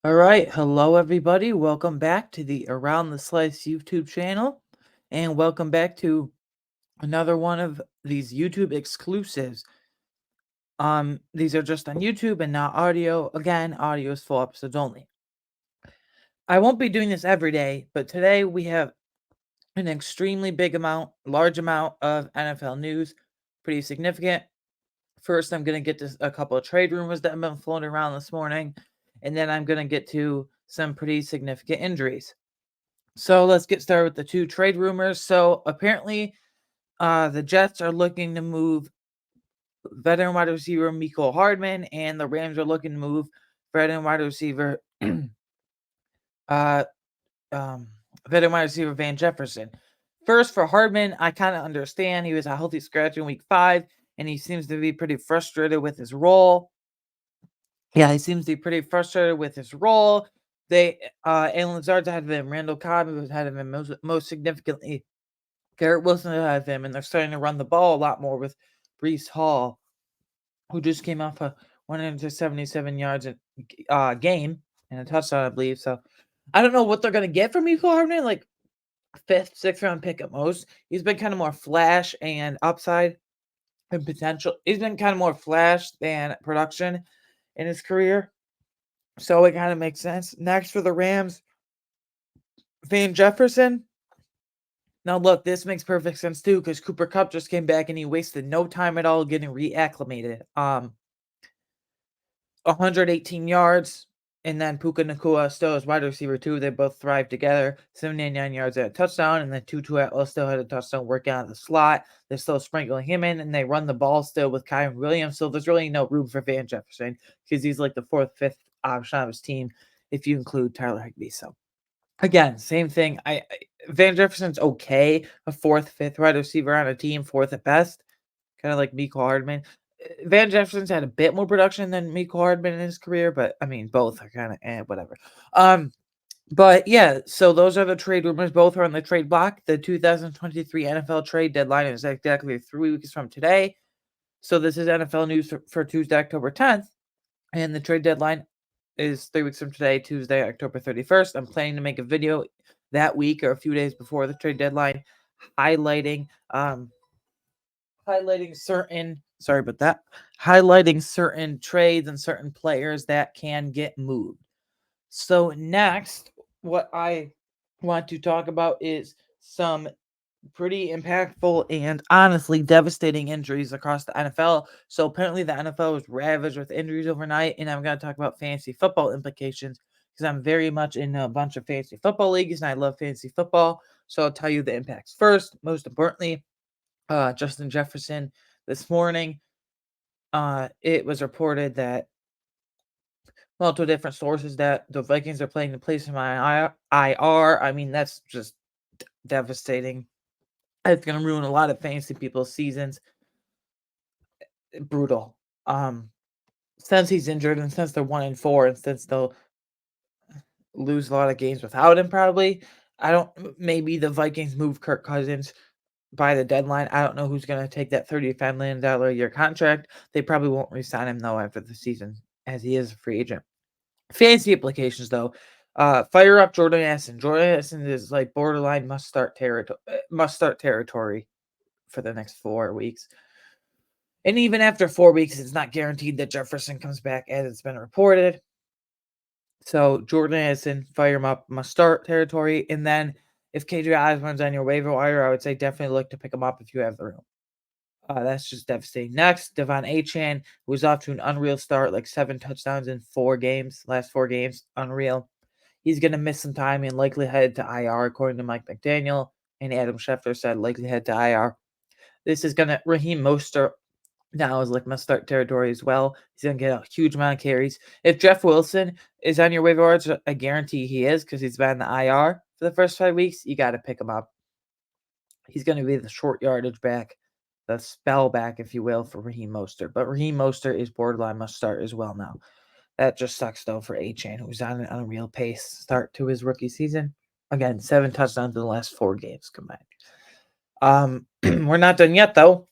All right, hello everybody. Welcome back to the Around the Slice YouTube channel, and welcome back to another one of these YouTube exclusives. These are just on YouTube and not audio. Again, audio is full episodes only. I won't be doing this every day, but today we have an extremely large amount of NFL news, pretty significant. First, I'm going to get to a couple of trade rumors that have been floating around this morning, and then I'm going to get to some pretty significant injuries. So let's get started with the two trade rumors. So apparently, the Jets are looking to move veteran wide receiver Mecole Hardman, and the Rams are looking to move veteran wide receiver, uh, um, veteran wide receiver Van Jefferson. First, for Hardman, I kind of understand. He was a healthy scratch in Week 5, and he seems to be pretty frustrated with his role. Yeah, he seems to be pretty frustrated with his role. Alan Lazard's had him, Randall Cobb had him most significantly. Garrett Wilson had him, and they're starting to run the ball a lot more with Breece Hall, who just came off a 177 yards game and a touchdown, I believe. So I don't know what they're going to get from Mecole Hardman, like fifth, sixth round pick at most. He's been kind of more flash and upside and potential. He's been kind of more flash than production in his career. So it kind of makes sense. Next for the Rams, Van Jefferson. Now, look, this makes perfect sense too because Cooper Kupp just came back and he wasted no time at all getting reacclimated. 118 yards, and then Puka Nacua still as wide receiver too. They both thrived together. 79 yards at a touchdown, and then Tutu Atwell still had a touchdown working out of the slot. They're still sprinkling him in, and they run the ball still with Kyron Williams. So there's really no room for Van Jefferson because he's like the fourth, fifth option of his team if you include Tyler Higbee. So again, same thing. Van Jefferson's okay, a fourth, fifth wide receiver on a team, fourth at best, kind of like Mecole Hardman. Van Jefferson's had a bit more production than Mecole Hardman in his career, but I mean, both are kind of whatever. But yeah, so those are the trade rumors. Both are on the trade block. The 2023 NFL trade deadline is exactly 3 weeks from today. So this is NFL news for Tuesday, October 10th, and the trade deadline is 3 weeks from today, Tuesday, October 31st. I'm planning to make a video that week or a few days before the trade deadline highlighting highlighting certain trades and certain players that can get moved. So next, what I want to talk about is some pretty impactful and honestly devastating injuries across the NFL. So apparently the NFL was ravaged with injuries overnight, and I'm going to talk about fantasy football implications because I'm very much in a bunch of fantasy football leagues and I love fantasy football. So I'll tell you the impacts first. Most importantly, Justin Jefferson this morning. It was reported that multiple different sources that the Vikings are planning to place him on IR. I mean, that's just devastating. It's going to ruin a lot of fantasy people's seasons. Brutal. Since he's injured and since they're 1-4 and since they'll lose a lot of games without him, probably. Maybe the Vikings move Kirk Cousins by the deadline. I don't know who's going to take that $35 million a year contract. They probably won't re-sign him, though, after the season, as he is a free agent. Fantasy implications, though. Fire up Jordan Addison. Jordan Addison is like borderline must start territory for the next 4 weeks. And even after 4 weeks, it's not guaranteed that Jefferson comes back, as it's been reported. So Jordan Addison, fire him up, must start territory. And then if KJ Osborne's on your waiver wire, I would say definitely look to pick him up if you have the room. That's just devastating. Next, Devon Achane, who's off to an unreal start, like 7 touchdowns in last 4 games. Unreal. He's going to miss some time and likely head to IR, according to Mike McDaniel. And Adam Schefter said likely head to IR. This is going to, Raheem Mostert now is like must start territory as well. He's going to get a huge amount of carries. If Jeff Wilson is on your waiver wire, I guarantee he is because he's been in the IR for the first 5 weeks. You got to pick him up. He's going to be the short yardage back, the spell back, if you will, for Raheem Mostert. But Raheem Mostert is borderline must start as well now. That just sucks, though, for Achane, who's on an unreal pace start to his rookie season. Again, 7 touchdowns in the last 4 games combined. We're not done yet, though.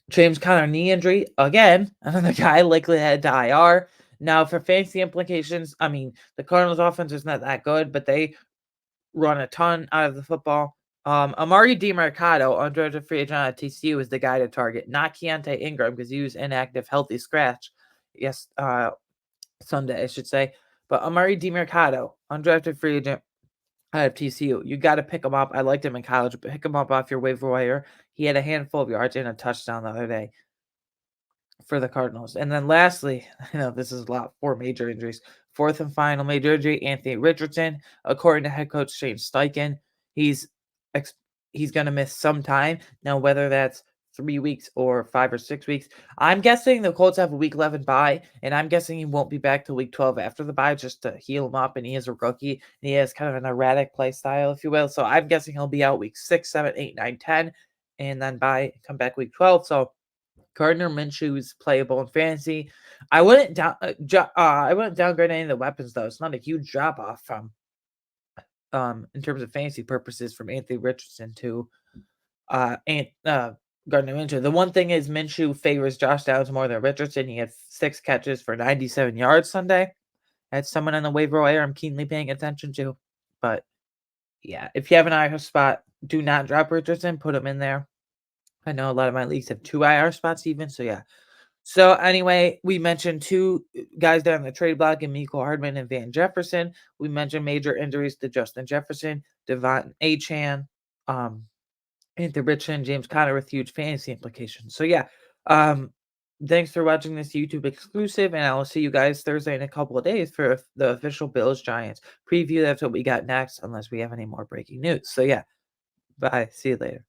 James Conner knee injury again. Another guy likely head to IR. Now for fantasy implications, I mean, the Cardinals offense is not that good, but they run a ton out of the football. Amari DiMercado, undrafted free agent at TCU, is the guy to target, not Keontae Ingram because he was inactive, healthy scratch. Yes, Sunday, I should say. But Amari DiMercado, undrafted free agent out of TCU. You got to pick him up. I liked him in college, but pick him up off your waiver wire. He had a handful of yards and a touchdown the other day for the Cardinals. And then lastly, I know this is a lot, 4 major injuries. Fourth and final major injury, Anthony Richardson. According to head coach Shane Steichen, he's ex- he's going to miss some time. Now, whether that's 3 weeks or 5 or 6 weeks, I'm guessing the Colts have a week 11 bye, and I'm guessing he won't be back till week 12 after the bye just to heal him up. And he is a rookie, and he has kind of an erratic play style, if you will. So I'm guessing he'll be out week 6, 7, 8, 9, 10, and then come back week 12. So Gardner Minshew is playable in fantasy. I wouldn't I wouldn't downgrade any of the weapons though. It's not a huge drop off from in terms of fantasy purposes from Anthony Richardson to Gardner Minshew. The one thing is Minshew favors Josh Downs more than Richardson. He had 6 catches for 97 yards Sunday. That's someone on the waiver wire I'm keenly paying attention to. But yeah, if you have an IR spot, do not drop Richardson. Put him in there. I know a lot of my leagues have 2 IR spots even. So yeah. So anyway, we mentioned 2 guys down the trade block in Mecole Hardman and Van Jefferson. We mentioned major injuries to Justin Jefferson, Devon Achane, Anthony Richardson, James Conner with huge fantasy implications. So yeah, thanks for watching this YouTube exclusive, and I will see you guys Thursday in a couple of days for the official Bills Giants preview. That's what we got next, unless we have any more breaking news. So yeah, bye. See you later.